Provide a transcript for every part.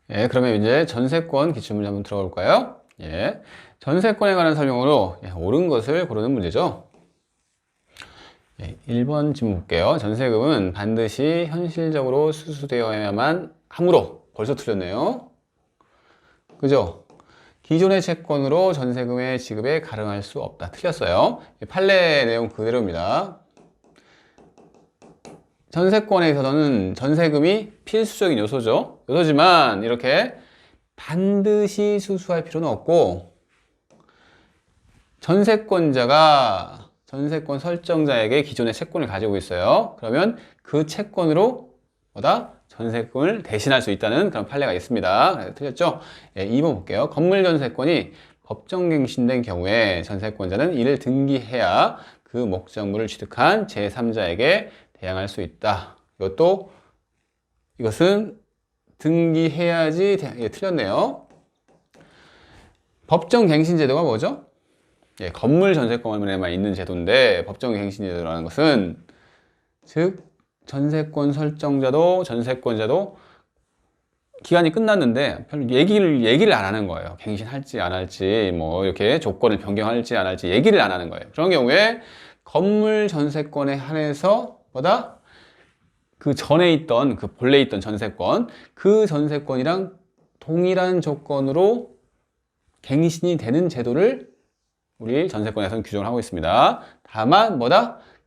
예, 그러면 이제 전세권 기출문제 한번 들어가 볼까요? 예, 전세권에 관한 설명으로 옳은 것을 고르는 문제죠. 예, 1번 질문 볼게요. 전세금은 반드시 현실적으로 수수되어야만 하므로 벌써 틀렸네요. 그죠? 기존의 채권으로 전세금의 지급에 가능할 수 없다. 틀렸어요. 판례 내용 그대로입니다. 전세권에서는 전세금이 필수적인 요소죠. 요소지만 이렇게 반드시 수수할 필요는 없고, 전세권자가 전세권 설정자에게 기존의 채권을 가지고 있어요. 그러면 그 채권으로 전세금을 대신할 수 있다는 그런 판례가 있습니다. 틀렸죠? 예, 2번 볼게요. 건물 전세권이 법정갱신된 경우에 전세권자는 이를 등기해야 그 목적물을 취득한 제3자에게 대항할 수 있다. 이것은 등기해야지. 예, 틀렸네요. 법정갱신제도가 뭐죠? 예, 건물 전세권에만 있는 제도인데, 법정갱신제도라는 것은 즉 전세권 설정자도 전세권자도 기간이 끝났는데 별 얘기를 안 하는 거예요. 갱신할지 안 할지, 뭐 이렇게 조건을 변경할지 안 할지 얘기를 안 하는 거예요. 그런 경우에 건물 전세권에 한해서 그 전에 있던, 그 본래 있던 전세권, 그 전세권이랑 동일한 조건으로 갱신이 되는 제도를 우리 전세권에서는 규정을 하고 있습니다. 다만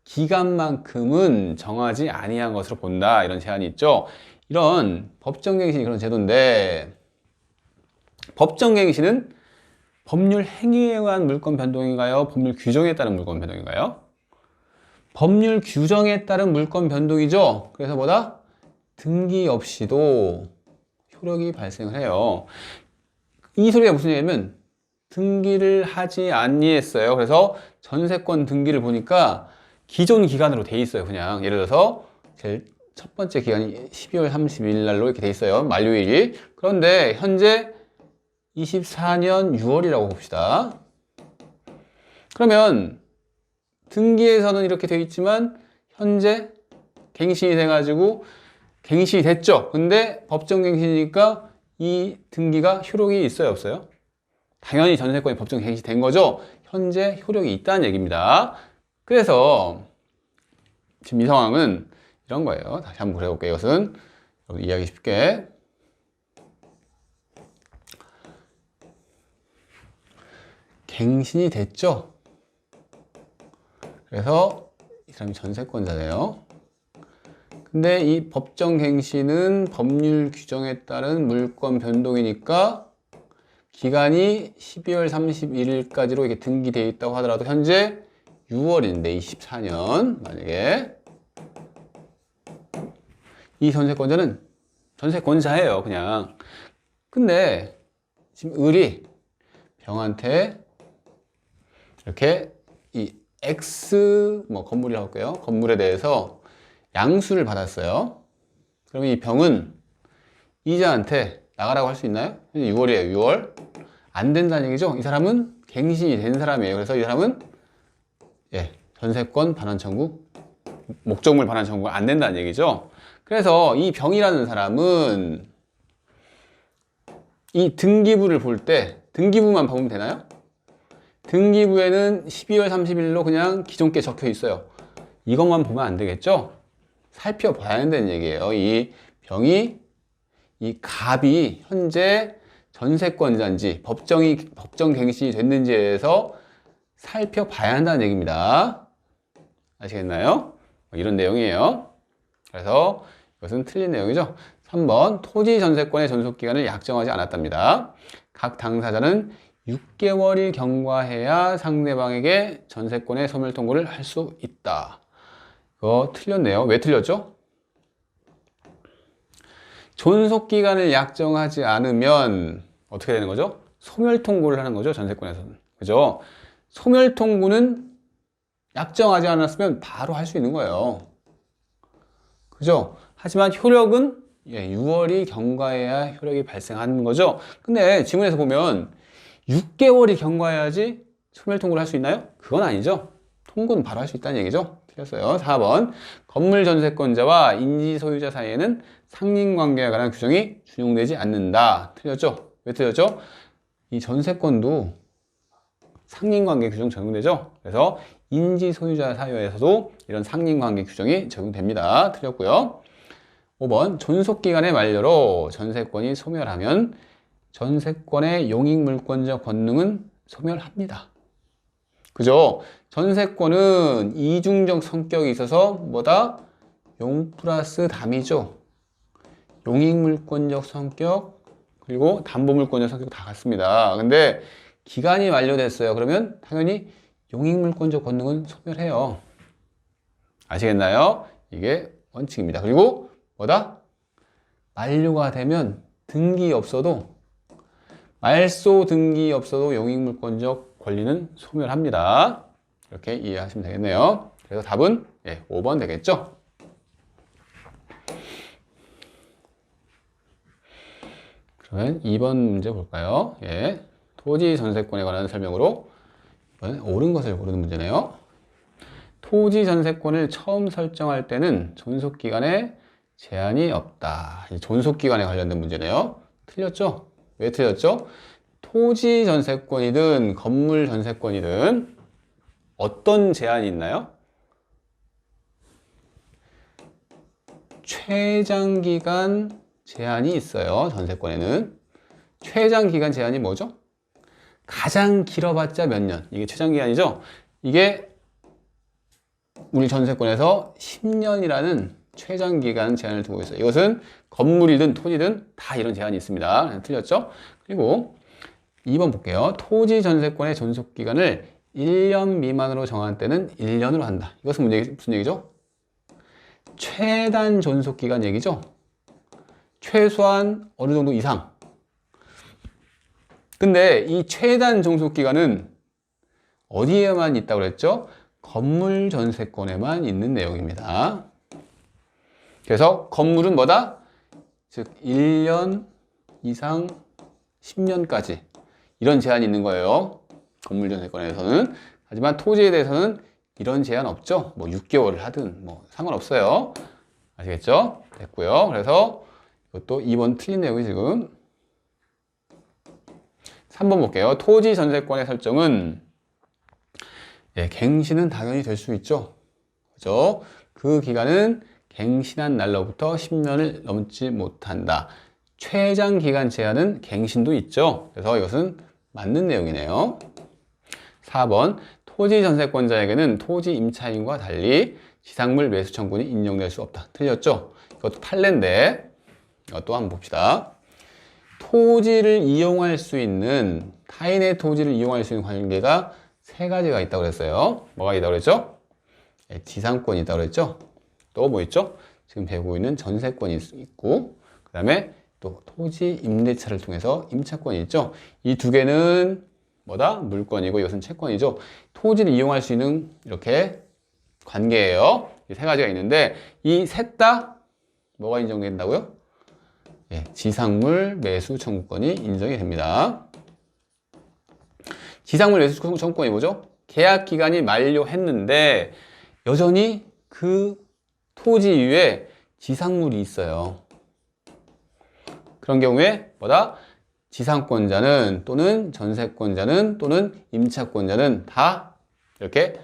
기간만큼은 정하지 아니한 것으로 본다. 이런 제한이 있죠. 이런 법정갱신이 그런 제도인데, 법정갱신은 법률 행위에 의한 물권 변동인가요? 법률 규정에 따른 물권 변동인가요? 법률 규정에 따른 물권 변동이죠. 그래서 등기 없이도 효력이 발생을 해요. 이 소리가 무슨 얘기냐면 등기를 하지 아니했어요. 그래서 전세권 등기를 보니까 기존 기간으로 돼 있어요. 그냥 예를 들어서 제일 첫 번째 기간이 12월 30일 날로 이렇게 돼 있어요. 만료일이. 그런데 현재 24년 6월이라고 봅시다. 그러면 등기에서는 이렇게 돼 있지만 현재 갱신이 돼가지고 갱신이 됐죠. 근데 법정갱신이니까 이 등기가 효력이 있어요, 없어요? 당연히 전세권이 법정갱신이 된 거죠. 현재 효력이 있다는 얘기입니다. 그래서 지금 이 상황은 이런 거예요. 다시 한번 그려볼게요. 이것은 이해하기 쉽게. 갱신이 됐죠. 그래서 이 사람이 전세권자네요. 근데 이 법정갱신은 법률 규정에 따른 물권 변동이니까 기간이 12월 31일까지로 이게 등기되어 있다고 하더라도 현재 6월인데 24년 만약에 이 전세권자는 전세권자예요, 그냥. 근데 지금 을이 병한테 이렇게 이 X 건물이라고 할게요. 건물에 대해서 양수를 받았어요. 그러면 이 병은 이자한테 나가라고 할 수 있나요? 6월이에요, 6월. 안 된다는 얘기죠. 이 사람은 갱신이 된 사람이에요. 그래서 이 사람은 전세권 반환 청구, 목적물 반환 청구가 안 된다는 얘기죠. 그래서 이 병이라는 사람은 이 등기부를 볼 때 등기부만 보면 되나요? 등기부에는 12월 30일로 그냥 기존 게 적혀 있어요. 이것만 보면 안 되겠죠? 살펴봐야 한다는 얘기예요. 이 병이, 이 갑이 현재 전세권자인지 법정갱신이 됐는지에 대해서 살펴봐야 한다는 얘기입니다. 아시겠나요? 이런 내용이에요. 그래서 이것은 틀린 내용이죠. 3번 토지 전세권의 존속기간을 약정하지 않았답니다. 각 당사자는 6개월이 경과해야 상대방에게 전세권의 소멸 통보를 할 수 있다. 이거 틀렸네요. 왜 틀렸죠? 존속기간을 약정하지 않으면 어떻게 되는 거죠? 소멸 통보를 하는 거죠, 전세권에서는. 그죠? 소멸 통보는 약정하지 않았으면 바로 할 수 있는 거예요. 그죠? 하지만 효력은 6월이 경과해야 효력이 발생하는 거죠. 근데 지문에서 보면 6개월이 경과해야지 소멸 통보를 할 수 있나요? 그건 아니죠. 통고는 바로 할 수 있다는 얘기죠. 틀렸어요. 4번. 건물 전세권자와 인지 소유자 사이에는 상린관계에 관한 규정이 준용되지 않는다. 틀렸죠? 왜 틀렸죠? 이 전세권도 상린관계 규정 적용되죠? 그래서 인지 소유자 사유에서도 이런 상린관계 규정이 적용됩니다. 틀렸고요. 5번. 존속기간의 만료로 전세권이 소멸하면 전세권의 용익물권적 권능은 소멸합니다. 그죠? 전세권은 이중적 성격이 있어서 뭐다? 용 플러스 담이죠. 용익물권적 성격 그리고 담보물권적 성격 다 같습니다. 근데 기간이 만료됐어요. 그러면 당연히 용익물권적 권능은 소멸해요. 아시겠나요? 이게 원칙입니다. 그리고 뭐다? 만료가 되면 등기 없어도 말소 등기 없어도 용익물권적 권리는 소멸합니다. 이렇게 이해하시면 되겠네요. 그래서 답은 5번 되겠죠? 그러면 2번 문제 볼까요? 토지 전세권에 관한 설명으로 이번엔 옳은 것을 고르는 문제네요. 토지 전세권을 처음 설정할 때는 존속기간에 제한이 없다. 존속기간에 관련된 문제네요. 틀렸죠? 왜 틀렸죠? 토지 전세권이든 건물 전세권이든 어떤 제한이 있나요? 최장기간 제한이 있어요. 전세권에는. 최장기간 제한이 뭐죠? 가장 길어봤자 몇 년. 이게 최장기간이죠? 이게 우리 전세권에서 10년이라는 최장기간 제한을 두고 있어요. 이것은 건물이든 토지든 다 이런 제한이 있습니다. 틀렸죠? 그리고 2번 볼게요. 토지 전세권의 존속기간을 1년 미만으로 정한 때는 1년으로 한다. 이것은 무슨 얘기죠? 최단 존속기간 얘기죠? 최소한 어느 정도 이상. 근데 이 최단 존속기간은 어디에만 있다고 그랬죠? 건물 전세권에만 있는 내용입니다. 그래서 건물은 뭐다? 즉 1년 이상 10년까지 이런 제한이 있는 거예요. 건물 전세권에서는. 하지만 토지에 대해서는 이런 제한 없죠. 뭐 6개월을 하든 뭐 상관없어요. 아시겠죠? 됐고요. 그래서 이것도 2번 틀린 내용이 지금 3번 볼게요. 토지 전세권의 설정은 갱신은 당연히 될 수 있죠. 그죠? 그 기간은 갱신한 날로부터 10년을 넘지 못한다. 최장 기간 제한은 갱신도 있죠. 그래서 이것은 맞는 내용이네요. 4번. 토지 전세권자에게는 토지 임차인과 달리 지상물 매수 청구는 인정될 수 없다. 틀렸죠? 이것도 판례인데 이것도 한번 봅시다. 토지를 이용할 수 있는 타인의 토지를 이용할 수 있는 관계가 3가지가 있다고 그랬어요. 뭐가 있다고 그랬죠? 지상권이 있다고 그랬죠? 또 뭐 있죠? 지금 배우고 있는 전세권이 있고 그 다음에 또 토지 임대차를 통해서 임차권이 있죠? 이 2개는 뭐다? 물권이고 이것은 채권이죠. 토지를 이용할 수 있는 이렇게 관계예요. 이 3가지가 있는데 이 셋 다 뭐가 인정된다고요? 지상물 매수 청구권이 인정이 됩니다. 지상물 매수 청구권이 뭐죠? 계약 기간이 만료했는데 여전히 그 토지 위에 지상물이 있어요. 그런 경우에 뭐다? 지상권자는 또는 전세권자는 또는 임차권자는 다 이렇게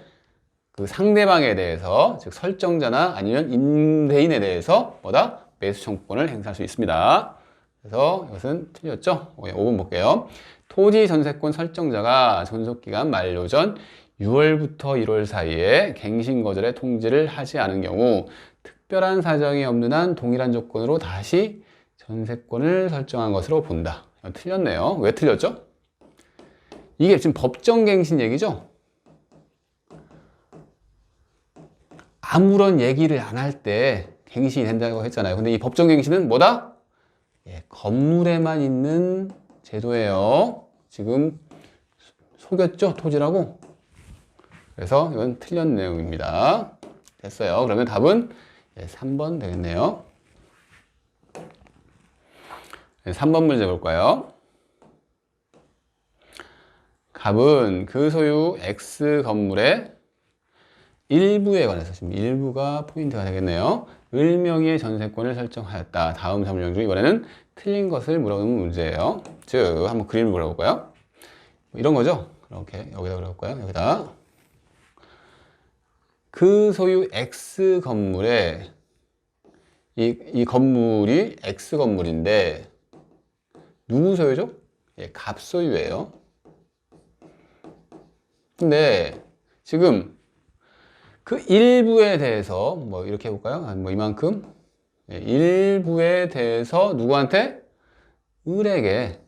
그 상대방에 대해서 즉 설정자나 아니면 임대인에 대해서 뭐다? 매수 청구권을 행사할 수 있습니다. 그래서 이것은 틀렸죠? 5번 볼게요. 토지 전세권 설정자가 존속기간 만료 전 6월부터 1월 사이에 갱신 거절의 통지를 하지 않은 경우 특별한 사정이 없는 한 동일한 조건으로 다시 전세권을 설정한 것으로 본다. 틀렸네요. 왜 틀렸죠? 이게 지금 법정갱신 얘기죠? 아무런 얘기를 안 할 때 갱신이 된다고 했잖아요. 근데 이 법정갱신은 뭐다? 건물에만 있는 제도예요. 지금 속였죠? 토지라고? 그래서 이건 틀린 내용입니다. 됐어요. 그러면 답은 3번 되겠네요. 3번 문제 볼까요? 갑은 그 소유 X 건물에 일부에 관해서 지금 일부가 포인트가 되겠네요. 을명의의 전세권을 설정하였다. 다음 3문장 중 이번에는 틀린 것을 물어보는 문제예요. 즉 한번 그림을 그려볼까요? 이런 거죠. 이렇게 여기다 그려볼까요? 여기다 그 소유 X 건물에 이 건물이 X 건물인데 누구 소유죠? 예, 갑 소유예요. 근데 지금 그 일부에 대해서 뭐 이렇게 해볼까요? 뭐 이만큼 예, 일부에 대해서 누구한테? 을에게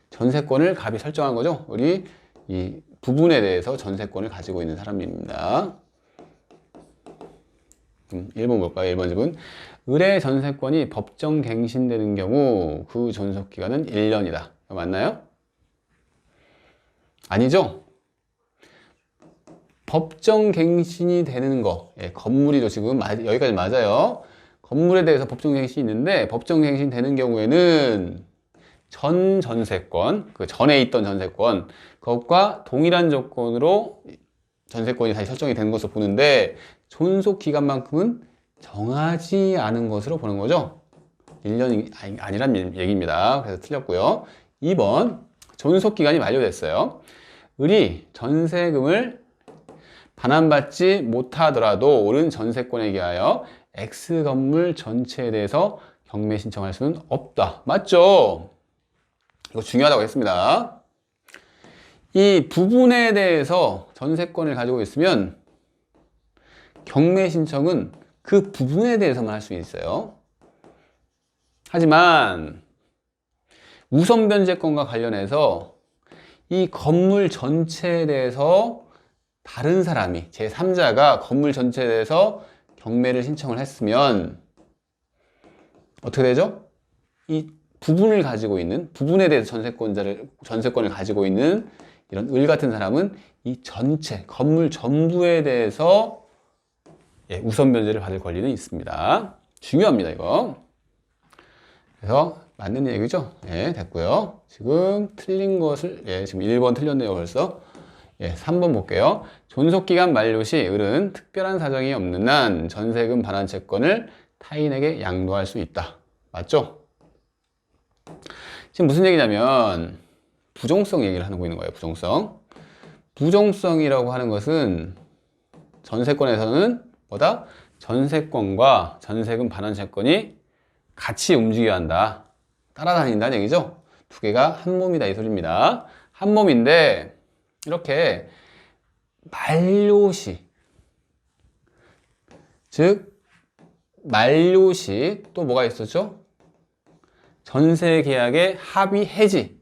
전세권을 갑이 설정한 거죠. 우리 이 부분에 대해서 전세권을 가지고 있는 사람입니다. 1번 볼까요? 1번 집은 을의 전세권이 법정 갱신되는 경우 그 존속기간은 1년이다. 맞나요? 아니죠? 법정 갱신이 되는 거 예, 건물이죠. 지금 여기까지 맞아요. 건물에 대해서 법정 갱신이 있는데 법정 갱신 되는 경우에는 전 전세권, 그 전에 있던 전세권 그것과 동일한 조건으로 전세권이 다시 설정이 되는 것으로 보는데 존속 기간만큼은 정하지 않은 것으로 보는 거죠. 1년이 아니란 얘기입니다. 그래서 틀렸고요. 2번 존속 기간이 만료됐어요. 을이 전세금을 반환받지 못하더라도 오른 전세권에 의하여 X 건물 전체에 대해서 경매 신청할 수는 없다. 맞죠? 이거 중요하다고 했습니다. 이 부분에 대해서 전세권을 가지고 있으면 경매 신청은 그 부분에 대해서만 할 수 있어요. 하지만 우선 변제권과 관련해서 이 건물 전체에 대해서 다른 사람이 제3자가 건물 전체에 대해서 경매를 신청을 했으면 어떻게 되죠? 이 부분을 가지고 있는 부분에 대해서 전세권을 가지고 있는 이런 을 같은 사람은 이 전체 건물 전부에 대해서 예, 우선 변제를 받을 권리는 있습니다. 중요합니다, 이거. 그래서 맞는 얘기죠? 예, 됐고요. 지금 틀린 것을 예, 지금 1번 틀렸네요, 벌써. 예, 3번 볼게요. 존속기간 만료 시 을은 특별한 사정이 없는 한 전세금 반환 채권을 타인에게 양도할 수 있다. 맞죠? 지금 무슨 얘기냐면 부정성 얘기를 하고 있는 거예요. 부정성. 부정성이라고 하는 것은 전세권에서는 뭐다? 전세권과 전세금 반환 채권이 같이 움직여야 한다. 따라다닌다는 얘기죠. 두 개가 한 몸이다 이 소리입니다. 한 몸인데 이렇게 만료시 즉 만료시 또 뭐가 있었죠? 전세계약의 합의 해지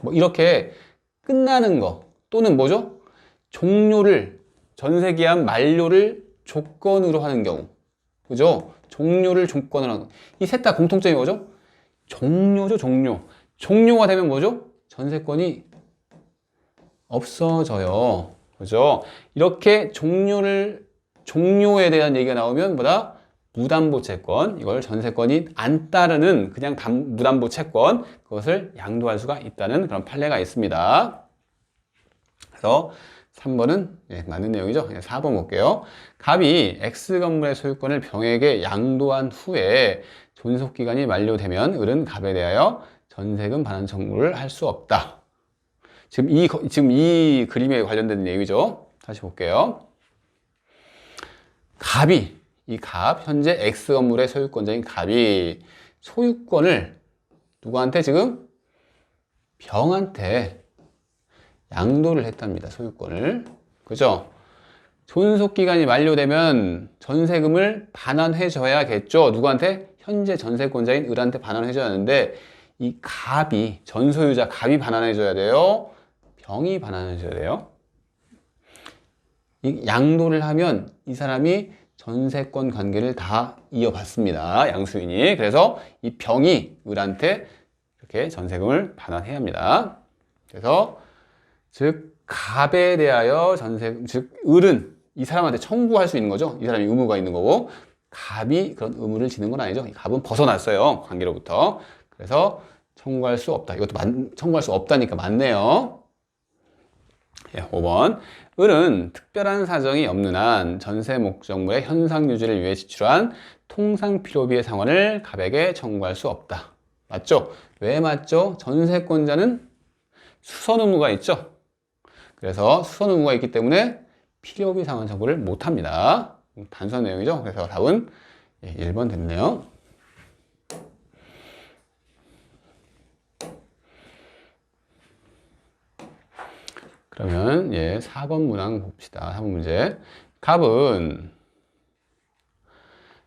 뭐 이렇게 끝나는 거 또는 뭐죠? 종료를 전세계약 만료를 조건으로 하는 경우 그죠? 종료를 조건으로 하는 이 셋 다 공통점이 뭐죠? 종료죠. 종료가 되면 뭐죠? 전세권이 없어져요. 그죠? 이렇게 종료에 대한 얘기가 나오면 뭐다? 무담보 채권, 이걸 전세권이 안 따르는 그냥 무담보 채권, 그것을 양도할 수가 있다는 그런 판례가 있습니다. 그래서 3번은 예, 맞는 내용이죠. 4번 볼게요. 갑이 X 건물의 소유권을 병에게 양도한 후에 존속기간이 만료되면 을은 갑에 대하여 전세금 반환 청구를 할 수 없다. 지금 이 그림에 관련된 얘기죠. 다시 볼게요. 이 갑, 현재 X 건물의 소유권자인 갑이 소유권을 누구한테 지금? 병한테 양도를 했답니다. 소유권을. 그죠? 존속기간이 만료되면 전세금을 반환해줘야겠죠. 누구한테? 현재 전세권자인 을한테 반환해줘야 하는데 이 갑이, 전소유자 갑이 반환해줘야 돼요? 병이 반환해줘야 돼요? 이 양도를 하면 이 사람이 전세권 관계를 다 이어받습니다. 양수인이. 그래서 이 병이 을한테 이렇게 전세금을 반환해야 합니다. 그래서 즉 갑에 대하여 즉 을은 이 사람한테 청구할 수 있는 거죠. 이 사람이 의무가 있는 거고 갑이 그런 의무를 지는 건 아니죠. 갑은 벗어났어요. 관계로부터. 그래서 청구할 수 없다. 이것도 청구할 수 없다니까 맞네요. 예, 5번. 을은 특별한 사정이 없는 한 전세 목적물의 현상 유지를 위해 지출한 통상 필요비의 상환을 갑에게 청구할 수 없다. 맞죠? 왜 맞죠? 전세권자는 수선 의무가 있죠. 그래서 수선 의무가 있기 때문에 필요비 상환 청구를 못 합니다. 단순한 내용이죠. 그래서 답은 1번 됐네요. 그러면 4번 문항 봅시다. 4번 문제. 갑은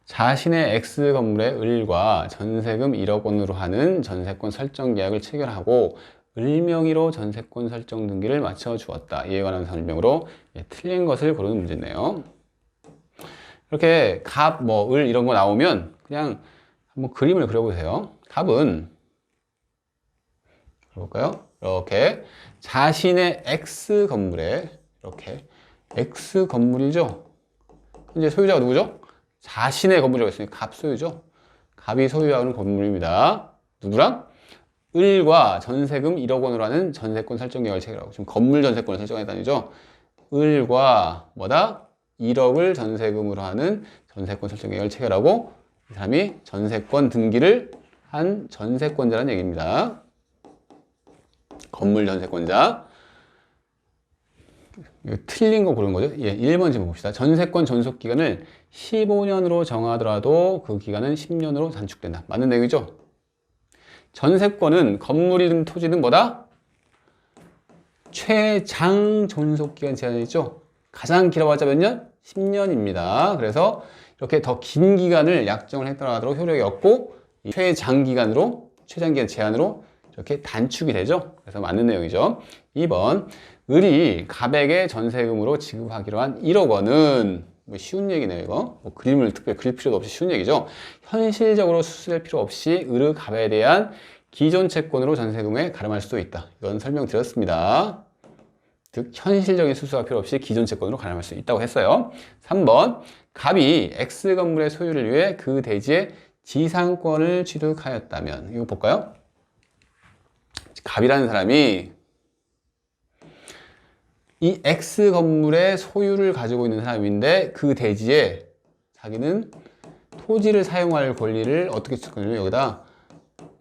자신의 X 건물의 을과 전세금 1억 원으로 하는 전세권 설정 계약을 체결하고 을 명의로 전세권 설정 등기를 마쳐 주었다. 이에 관한 설명으로 틀린 것을 고르는 문제네요. 이렇게 갑, 을 이런 거 나오면 그냥 한번 그림을 그려보세요. 갑은 그려볼까요? 이렇게 자신의 X 건물에 이렇게 X 건물이죠. 현재 소유자가 누구죠? 자신의 건물이라고 했으니까 갑 소유죠. 갑이 소유하는 건물입니다. 누구랑? 을과 전세금 1억 원으로 하는 전세권 설정 계약을 체결하고, 지금 건물 전세권을 설정했다니죠. 을과 뭐다? 1억을 전세금으로 하는 전세권 설정 계약을 체결하고, 이 사람이 전세권 등기를 한 전세권자라는 얘기입니다. 건물 전세권자. 이거 틀린 거 고른 거죠? 1번 질문 봅시다. 전세권 존속 기간을 15년으로 정하더라도 그 기간은 10년으로 단축된다. 맞는 내용이죠? 전세권은 건물이든 토지든 뭐다? 최장 존속기간 제한이 있죠? 가장 길어봤자 몇 년? 10년입니다. 그래서 이렇게 더 긴 기간을 약정을 했더라도 효력이 없고 최장기간 제한으로 이렇게 단축이 되죠. 그래서 맞는 내용이죠. 2번, 을이 갑에게 전세금으로 지급하기로 한 1억 원은 쉬운 얘기네요. 이거 그림을 특별히 그릴 필요도 없이 쉬운 얘기죠. 현실적으로 수수할 필요 없이 을의 갑에 대한 기존 채권으로 전세금에 가름할 수도 있다. 이건 설명드렸습니다. 즉 현실적인 수수가 필요 없이 기존 채권으로 가름할 수 있다고 했어요. 3번, 갑이 X 건물의 소유를 위해 그 대지의 지상권을 취득하였다면, 이거 볼까요? 갑이라는 사람이 이 X 건물의 소유를 가지고 있는 사람인데 그 대지에 자기는 토지를 사용할 권리를 어떻게 취득하냐면 여기다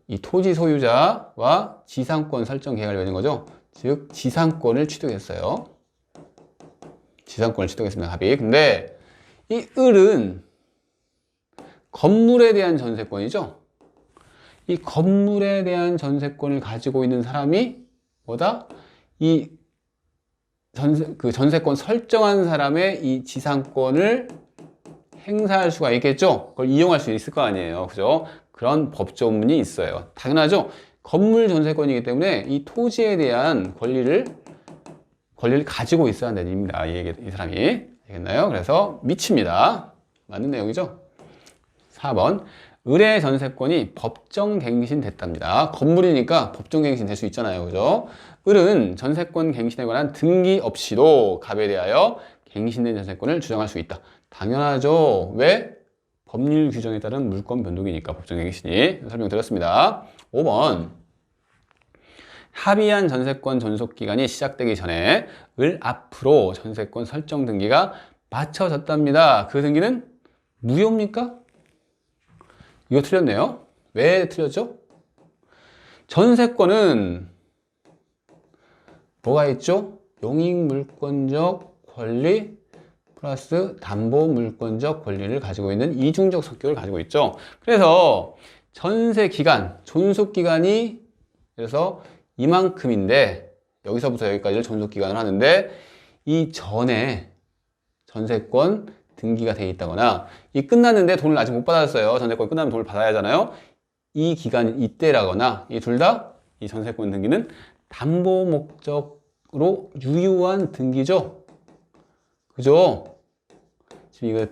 이 토지 소유자와 지상권 설정 계약을 맺은 거죠. 즉 지상권을 취득했어요. 지상권을 취득했습니다. 갑이. 근데 이 을은 건물에 대한 전세권이죠. 이 건물에 대한 전세권을 가지고 있는 사람이 뭐다? 이 전세권 설정한 사람의 이 지상권을 행사할 수가 있겠죠? 그걸 이용할 수 있을 거 아니에요. 그죠? 그런 법조문이 있어요. 당연하죠? 건물 전세권이기 때문에 이 토지에 대한 권리를 가지고 있어야 한다는 얘기입니다. 이 사람이. 알겠나요? 그래서 미칩니다. 맞는 내용이죠? 4번. 을의 전세권이 법정갱신됐답니다. 건물이니까 법정갱신 될 수 있잖아요. 그죠? 을은 전세권 갱신에 관한 등기 없이도 갑에 대하여 갱신된 전세권을 주장할 수 있다. 당연하죠. 왜? 법률 규정에 따른 물권 변동이니까 법정갱신이. 설명드렸습니다. 5번. 합의한 전세권 존속기간이 시작되기 전에 을 앞으로 전세권 설정 등기가 마쳐졌답니다. 그 등기는 무효입니까? 이거 틀렸네요. 왜 틀렸죠? 전세권은 뭐가 있죠? 용익물권적 권리 플러스 담보물권적 권리를 가지고 있는 이중적 성격을 가지고 있죠. 그래서 전세기간, 존속기간이 그래서 이만큼인데 여기서부터 여기까지를 존속기간을 하는데 이 전에 전세권 등기가 돼 있다거나 이 끝났는데 돈을 아직 못 받았어요. 전세권 끝나면 돈을 받아야 하잖아요. 이 기간이 이때라거나 이 둘 다 이 전세권 등기는 담보 목적으로 유효한 등기죠. 그죠? 지금 이거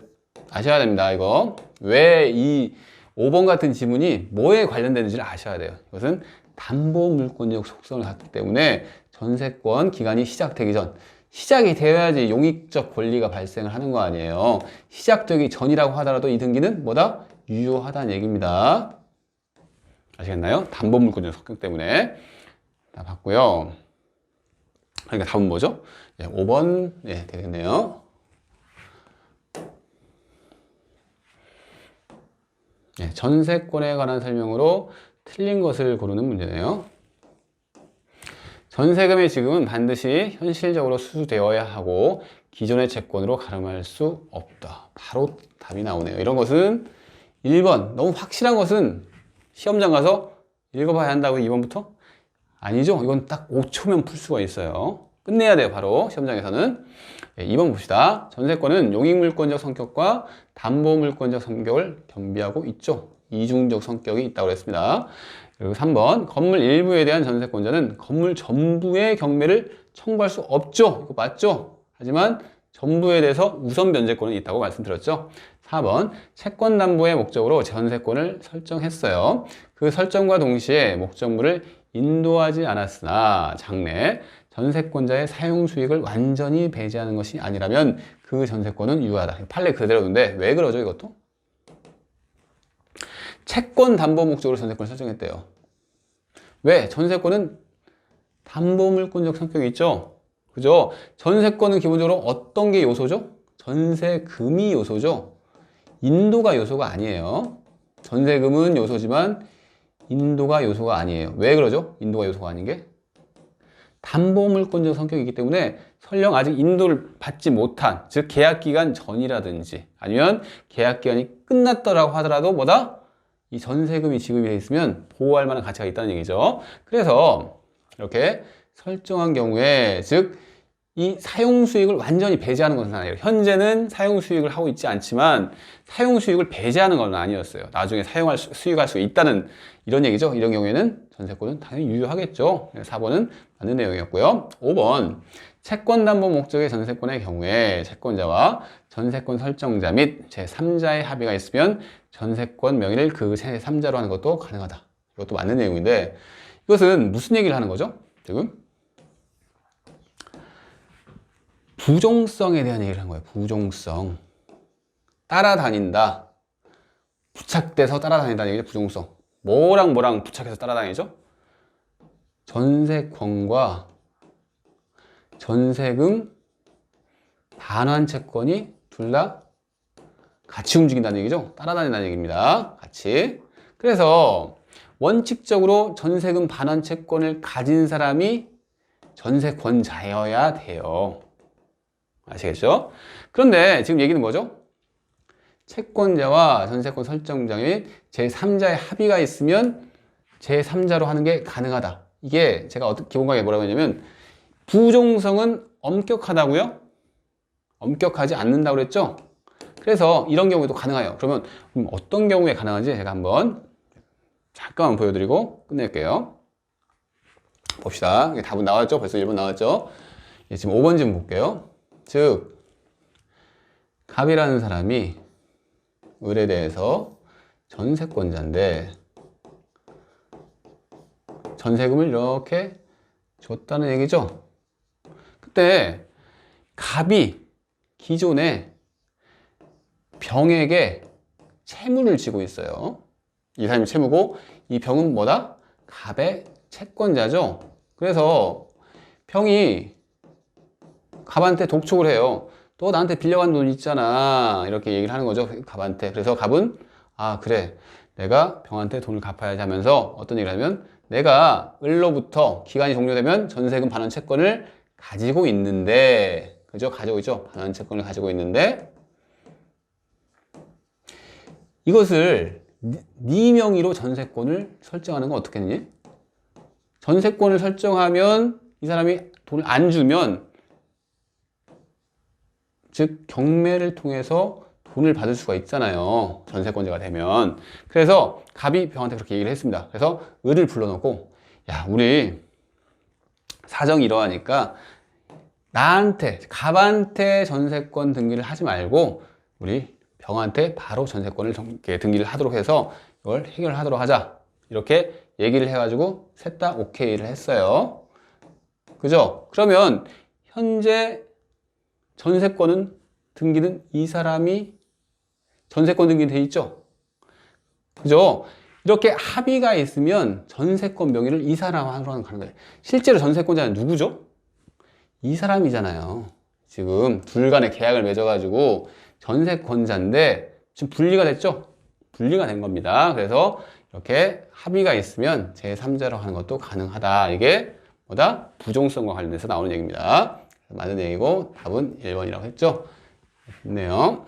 아셔야 됩니다. 이거 왜 이 5번 같은 지문이 뭐에 관련되는지를 아셔야 돼요. 이것은 담보 물권적 속성을 갖기 때문에 전세권 기간이 시작되기 전, 시작이 되어야지 용익적 권리가 발생을 하는 거 아니에요. 시작되기 전이라고 하더라도 이 등기는 뭐다? 유효하다는 얘기입니다. 아시겠나요? 담보 물권적 속성 때문에. 다 봤고요. 그러니까 답은 뭐죠? 5번 되겠네요. 전세권에 관한 설명으로 틀린 것을 고르는 문제네요. 전세금의 지급은 반드시 현실적으로 수수되어야 하고 기존의 채권으로 가름할 수 없다. 바로 답이 나오네요. 이런 것은 1번, 너무 확실한 것은 시험장 가서 읽어봐야 한다고 2번부터? 아니죠. 이건 딱 5초면 풀 수가 있어요. 끝내야 돼요. 바로 시험장에서는. 2번 봅시다. 전세권은 용익물권적 성격과 담보물권적 성격을 겸비하고 있죠. 이중적 성격이 있다고 했습니다. 그리고 3번 건물 일부에 대한 전세권자는 건물 전부의 경매를 청구할 수 없죠. 이거 맞죠? 하지만 전부에 대해서 우선 변제권은 있다고 말씀드렸죠. 4번 채권 담보의 목적으로 전세권을 설정했어요. 그 설정과 동시에 목적물을 인도하지 않았으나 장래 전세권자의 사용 수익을 완전히 배제하는 것이 아니라면 그 전세권은 유효하다. 판례 그대로인데 왜 그러죠 이것도? 채권 담보 목적으로 전세권을 설정했대요. 왜? 전세권은 담보물권적 성격이 있죠. 그죠? 전세권은 기본적으로 어떤 게 요소죠? 전세금이 요소죠. 인도가 요소가 아니에요. 전세금은 요소지만 인도가 요소가 아니에요. 왜 그러죠? 인도가 요소가 아닌 게? 담보물권적 성격이기 때문에 설령 아직 인도를 받지 못한, 즉 계약기간 전이라든지 아니면 계약기간이 끝났더라고 하더라도 뭐다? 이 전세금이 지급이 돼 있으면 보호할 만한 가치가 있다는 얘기죠. 그래서 이렇게 설정한 경우에 즉 이 사용 수익을 완전히 배제하는 것은 아니에요. 현재는 사용 수익을 하고 있지 않지만 사용 수익을 배제하는 건 아니었어요. 나중에 수익할 수 있다는 이런 얘기죠. 이런 경우에는 전세권은 당연히 유효하겠죠. 4번은 맞는 내용이었고요. 5번 채권 담보 목적의 전세권의 경우에 채권자와 전세권 설정자 및 제3자의 합의가 있으면 전세권 명의를 그 제3자로 하는 것도 가능하다. 이것도 맞는 내용인데 이것은 무슨 얘기를 하는 거죠? 지금 부종성에 대한 얘기를 한 거예요. 부종성. 따라다닌다. 부착돼서 따라다닌다는 얘기죠. 부종성. 뭐랑 부착해서 따라다니죠? 전세권과 전세금 반환 채권이 둘 다 같이 움직인다는 얘기죠. 따라다닌다는 얘기입니다. 같이. 그래서 원칙적으로 전세금 반환 채권을 가진 사람이 전세권자여야 돼요. 아시겠죠? 그런데 지금 얘기는 뭐죠? 채권자와 전세권 설정자 및 제3자의 합의가 있으면 제3자로 하는 게 가능하다. 이게 제가 기본 강의에 뭐라고 했냐면 부종성은 엄격하다고요? 엄격하지 않는다고 그랬죠? 그래서 이런 경우에도 가능해요. 그러면 어떤 경우에 가능한지 제가 한번 잠깐만 보여드리고 끝낼게요. 봅시다. 답은 나왔죠? 벌써 1번 나왔죠? 지금 5번 좀 볼게요. 즉 갑이라는 사람이 을에 대해서 전세권자인데 전세금을 이렇게 줬다는 얘기죠. 그때 갑이 기존에 병에게 채무를 지고 있어요. 이 사람이 채무고 이 병은 뭐다? 갑의 채권자죠. 그래서 병이 갑한테 독촉을 해요. 또 나한테 빌려간 돈 있잖아. 이렇게 얘기를 하는 거죠. 갑한테. 그래서 갑은 아 그래 내가 병한테 돈을 갚아야지 하면서 어떤 얘기를 하면 내가 을로부터 기간이 종료되면 전세금 반환 채권을 가지고 있는데 그죠? 가지고 있죠. 반환 채권을 가지고 있는데 이것을 네 명의로 전세권을 설정하는 건 어떻겠니? 전세권을 설정하면 이 사람이 돈을 안 주면 즉 경매를 통해서 돈을 받을 수가 있잖아요. 전세권자가 되면. 그래서 갑이 병한테 그렇게 얘기를 했습니다. 그래서 을을 불러놓고 야 우리 사정이 이러하니까 나한테 갑한테 전세권 등기를 하지 말고 우리 병한테 바로 전세권을 등기를 하도록 해서 이걸 해결하도록 하자. 이렇게 얘기를 해가지고 셋 다 오케이를 했어요. 그죠? 그러면 현재 전세권은 등기는 이 사람이 전세권 등기 돼 있죠? 그죠? 이렇게 합의가 있으면 전세권 명의를 이 사람으로 하는 거예요. 실제로 전세권자는 누구죠? 이 사람이잖아요. 지금 둘 간에 계약을 맺어가지고 전세권자인데 지금 분리가 됐죠? 분리가 된 겁니다. 그래서 이렇게 합의가 있으면 제3자로 하는 것도 가능하다. 이게 뭐다? 부종성과 관련돼서 나오는 얘기입니다. 맞는 얘기고 답은 1번이라고 했죠? 좋네요.